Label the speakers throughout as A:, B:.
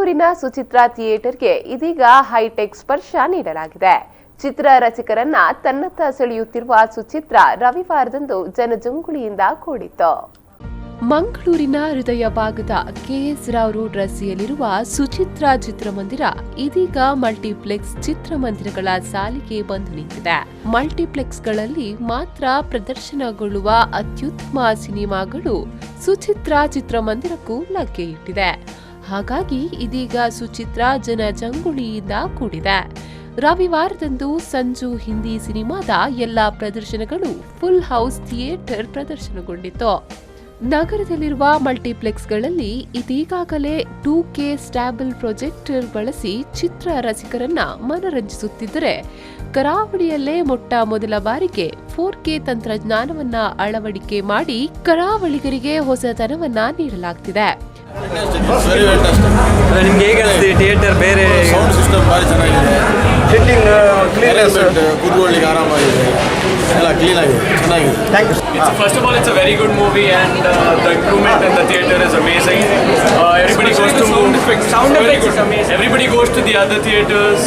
A: ಮಂಗಳೂರಿನ ಸುಚಿತ್ರಾ ಥಿಯೇಟರ್ಗೆ ಇದೀಗ ಹೈಟೆಕ್ ಸ್ಪರ್ಶ ನೀಡಲಾಗಿದೆ. ಚಿತ್ರ ರಸಿಕರನ್ನ ತನ್ನತ್ತ ಸೆಳೆಯುತ್ತಿರುವ ಸುಚಿತ್ರಾ ರವಿವಾರದಂದು ಜನಜಂಗುಳಿಯಿಂದ ಕೂಡಿತು. ಮಂಗಳೂರಿನ ಹೃದಯ ಭಾಗದ ಕೆಎಸ್ ರಾವ್ ರೋಡ್ ರಸ್ತೆಯಲ್ಲಿರುವ ಸುಚಿತ್ರಾ ಚಿತ್ರಮಂದಿರ ಇದೀಗ ಮಲ್ಟಿಪ್ಲೆಕ್ಸ್ ಚಿತ್ರಮಂದಿರಗಳ ಸಾಲಿಗೆ ಬಂದು ನಿಂತಿದೆ. ಮಲ್ಟಿಪ್ಲೆಕ್ಸ್ಗಳಲ್ಲಿ ಮಾತ್ರ ಪ್ರದರ್ಶನಗೊಳ್ಳುವ ಅತ್ಯುತ್ತಮ ಸಿನಿಮಾಗಳು ಸುಚಿತ್ರಾ ಚಿತ್ರಮಂದಿರಕ್ಕೂ ಲಗ್ಗೆ ಇಟ್ಟಿದೆ. ಹಾಗಾಗಿ ಇದೀಗ ಸುಚಿತ್ರಾ ಜನಜಂಗುಳಿಯಿಂದ ಕೂಡಿದೆ. ರವಿವಾರದಂದು ಸಂಜು ಹಿಂದಿ ಸಿನಿಮಾದ ಎಲ್ಲಾ ಪ್ರದರ್ಶನಗಳು ಫುಲ್ ಹೌಸ್ ಥಿಯೇಟರ್ ಪ್ರದರ್ಶನಗೊಂಡಿತು. ನಗರದಲ್ಲಿರುವ ಮಲ್ಟಿಪ್ಲೆಕ್ಸ್ಗಳಲ್ಲಿ ಇದೀಗಾಗಲೇ 2K ಸ್ಟ್ಯಾಬಲ್ ಪ್ರೊಜೆಕ್ಟರ್ ಬಳಸಿ ಚಿತ್ರ ರಸಿಕರನ್ನ ಮನರಂಜಿಸುತ್ತಿದ್ದರೆ, ಕರಾವಳಿಯಲ್ಲೇ ಮೊಟ್ಟ ಮೊದಲ ಬಾರಿಗೆ 4K ತಂತ್ರಜ್ಞಾನವನ್ನ ಅಳವಡಿಕೆ ಮಾಡಿ ಕರಾವಳಿಗರಿಗೆ ಹೊಸತನವನ್ನ ನೀಡಲಾಗ್ತಿದೆ.
B: ನಿಮ್ಗೆ ಹೇಗೆ ಅನಿಸ್ತಿದೆ ಥಿಯೇಟರ್? ಬೇರೆ
C: ಸೌಂಡ್ ಸಿಸ್ಟಮ್ ಭಾರಿ ಚೆನ್ನಾಗಿದೆ,
B: ಸಿಟ್ಟಿಂಗ್ ಕ್ಲೀನ್ನೆಸ್,
C: ಕೂತ್ಕೊಳ್ಳಿಕ್ಕೆ ಆರಾಮಾಗಿದೆ, ಎಲ್ಲ ಕ್ಲೀನ್ ಆಗಿದೆ, ಚೆನ್ನಾಗಿದೆ.
B: Thank you.
D: First of all, it's a very good movie and the improvement in the theater is amazing. Everybody goes to sound effects is amazing. Everybody goes to the other theaters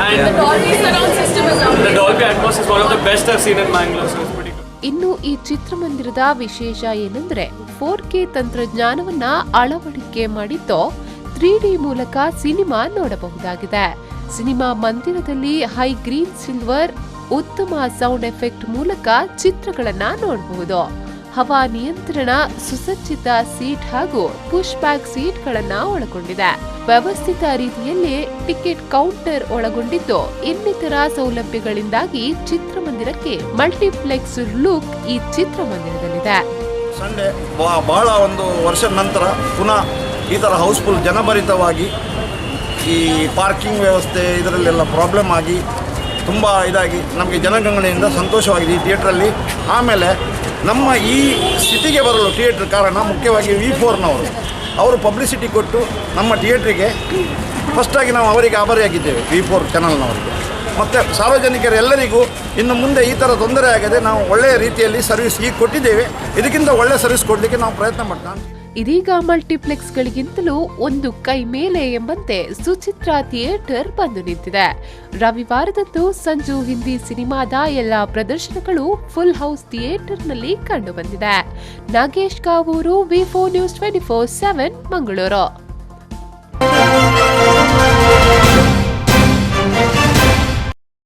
D: and
E: the Dolby surround system is amazing.
D: The Dolby Atmos is one of the best I've seen in Bangalore, so it's pretty good.
A: ಇನ್ನು ಈ ಚಿತ್ರಮಂದಿರದ ವಿಶೇಷ ಏನೆಂದ್ರೆ 4K ತಂತ್ರಜ್ಞಾನವನ್ನ ಅಳವಡಿಕೆ ಮಾಡಿದ್ದು 3D ಮೂಲಕ cinema ನೋಡಬಹುದಾಗಿದೆ. Cinema ಮಂದಿರದಲ್ಲಿ ಹೈ ಗ್ರೀನ್ ಸಿಲ್ವರ್ ಉತ್ತಮ ಸೌಂಡ್ ಎಫೆಕ್ಟ್ ಮೂಲಕ ಚಿತ್ರಗಳನ್ನ ನೋಡಬಹುದು. ಹವಾ ನಿಯಂತ್ರಣ, ಸುಸಜ್ಜಿತ ಸೀಟ್ ಹಾಗೂ ಪುಷ್ ಬ್ಯಾಕ್ ಸೀಟ್ಗಳನ್ನ ಒಳಗೊಂಡಿದೆ. ವ್ಯವಸ್ಥಿತ ರೀತಿಯಲ್ಲಿ ಟಿಕೆಟ್ ಕೌಂಟರ್ ಒಳಗೊಂಡಿದ್ದು, ಇನ್ನಿತರ ಸೌಲಭ್ಯಗಳಿಂದಾಗಿ ಚಿತ್ರಮಂದಿರಕ್ಕೆ ಮಲ್ಟಿಪ್ಲೆಕ್ಸ್ ಲುಕ್ ಈ ಚಿತ್ರಮಂದಿರದಲ್ಲಿದೆ.
F: ಸಂಡೇ ಬಹಳ ಒಂದು ವರ್ಷದ ನಂತರ ಪುನಃ ಈ ಥರ ಹೌಸ್ಫುಲ್ ಜನಭರಿತವಾಗಿ, ಈ ಪಾರ್ಕಿಂಗ್ ವ್ಯವಸ್ಥೆ ಇದರಲ್ಲೆಲ್ಲ ಪ್ರಾಬ್ಲಮ್ ಆಗಿ ತುಂಬ ಇದಾಗಿ ನಮಗೆ ಜನಗಣನೆಯಿಂದ ಸಂತೋಷವಾಗಿದೆ ಈ ಥಿಯೇಟ್ರಲ್ಲಿ. ಆಮೇಲೆ ನಮ್ಮ ಈ ಸಿಟಿಗೆ ಬರಲು ಥಿಯೇಟ್ರ್ ಕಾರಣ ಮುಖ್ಯವಾಗಿ V4ನವರು ಅವರು ಪಬ್ಲಿಸಿಟಿ ಕೊಟ್ಟು ನಮ್ಮ ಥಿಯೇಟ್ರಿಗೆ ಫಸ್ಟಾಗಿ ನಾವು ಅವರಿಗೆ ಆಭಾರಿಯಾಗಿದ್ದೇವೆ, V4 ಚಾನಲ್ನವರಿಗೆ. ಮತ್ತು ಸಾರ್ವಜನಿಕರೆಲ್ಲರಿಗೂ ಇನ್ನು ಮುಂದೆ ಈ ಥರ ತೊಂದರೆ ಆಗದೆ ನಾವು ಒಳ್ಳೆಯ ರೀತಿಯಲ್ಲಿ ಸರ್ವಿಸ್ ಈಗ ಕೊಟ್ಟಿದ್ದೇವೆ. ಇದಕ್ಕಿಂತ ಒಳ್ಳೆಯ ಸರ್ವಿಸ್ ಕೊಡಲಿಕ್ಕೆ ನಾವು ಪ್ರಯತ್ನ ಮಾಡ್ತಾ.
A: ಇದೀಗ ಮಲ್ಟಿಪ್ಲೆಕ್ಸ್ಗಳಿಗಿಂತಲೂ ಒಂದು ಕೈ ಮೇಲೆ ಎಂಬಂತೆ ಸುಚಿತ್ರಾ ಥಿಯೇಟರ್ ಬಂದು ನಿಂತಿದೆ. ರವಿವಾರದಂದು ಸಂಜು ಹಿಂದಿ ಸಿನಿಮಾದ ಎಲ್ಲಾ ಪ್ರದರ್ಶನಗಳು ಫುಲ್ ಹೌಸ್ ಥಿಯೇಟರ್ನಲ್ಲಿ ಕಂಡು ಬಂದಿದೆ. Nagesh Kavoor, V4 News 24/7 Mangaluru.